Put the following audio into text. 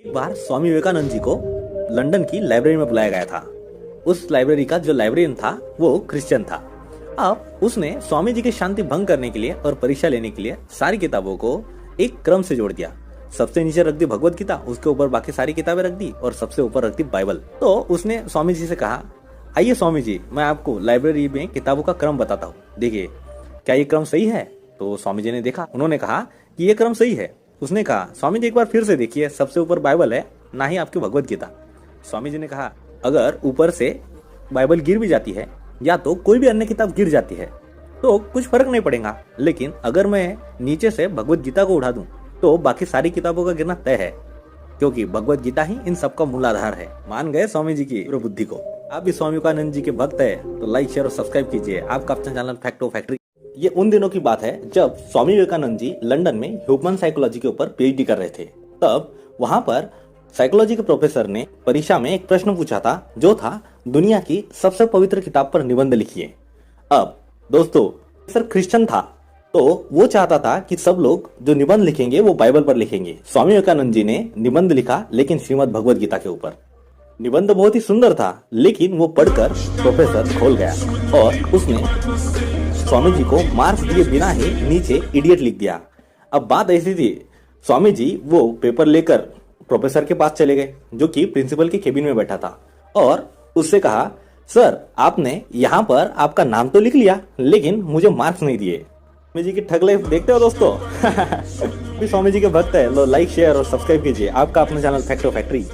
एक बार स्वामी विवेकानंद जी को लंदन की लाइब्रेरी में बुलाया गया था। उस लाइब्रेरी का जो लाइब्रेरियन था वो क्रिश्चियन था। अब उसने स्वामी जी की शांति भंग करने के लिए और परीक्षा लेने के लिए सारी किताबों को एक क्रम से जोड़ दिया। सबसे नीचे रख दी भगवत गीता, उसके ऊपर बाकी सारी किताबें रख दी और सबसे ऊपर रख दी बाइबल। तो उसने स्वामी जी से कहा, आइए स्वामी जी, मैं आपको लाइब्रेरी में किताबों का क्रम बताता हूँ, देखिए क्या ये क्रम सही है। तो स्वामी जी ने देखा, उन्होंने कहा कि ये क्रम सही है। उसने कहा, स्वामी जी एक बार फिर से देखिए, सबसे ऊपर बाइबल है, ना ही आपकी भगवत गीता। स्वामी जी ने कहा, अगर ऊपर से बाइबल गिर भी जाती है या तो कोई भी अन्य किताब गिर जाती है तो कुछ फर्क नहीं पड़ेगा, लेकिन अगर मैं नीचे से भगवत गीता को उठा दूं तो बाकी सारी किताबों का गिरना तय है, क्योंकि भगवत गीता ही इन सबका मूलाधार है। मान गए स्वामी जी की बुद्धि को। आप भी स्वामी विवेकानंद जी के भक्त है तो लाइक, शेयर और सब्सक्राइब कीजिए। आपका अपना चैनल फैक्ट ऑफ फैक्ट्री। ये उन दिनों की बात है जब स्वामी विवेकानंद जी लंदन में ह्यूमन साइकोलॉजी के ऊपर पीएचडी कर रहे थे। तब वहां पर साइकोलॉजी के प्रोफेसर ने परीक्षा में एक प्रश्न पूछा था, जो था दुनिया की सबसे पवित्र किताब पर निबंध लिखिए। अब दोस्तों, सर क्रिश्चियन था तो वो चाहता था कि सब लोग जो निबंध लिखेंगे वो बाइबल पर लिखेंगे। स्वामी विवेकानंद जी ने निबंध लिखा, लेकिन श्रीमद् भगवत गीता के ऊपर। निबंध बहुत ही सुंदर था, लेकिन वो पढ़कर प्रोफेसर खोल गया और उसने स्वामी जी को मार्क्स दिए बिना ही नीचे इडियट लिख दिया। अब बात ऐसी थी, स्वामी जी वो पेपर लेकर प्रोफेसर के पास चले गए, जो कि प्रिंसिपल के केबिन में बैठा था, और उससे कहा, सर आपने यहाँ पर आपका नाम तो लिख लिया लेकिन मुझे मार्क्स नहीं दिए। स्वामी जी की ठग लाइफ देखते हो दोस्तों। स्वामी जी के भक्त है, लो लाइक, शेयर और सब्सक्राइब कीजिए। आपका अपना चैनल फैक्ट ऑफ फैक्ट्री।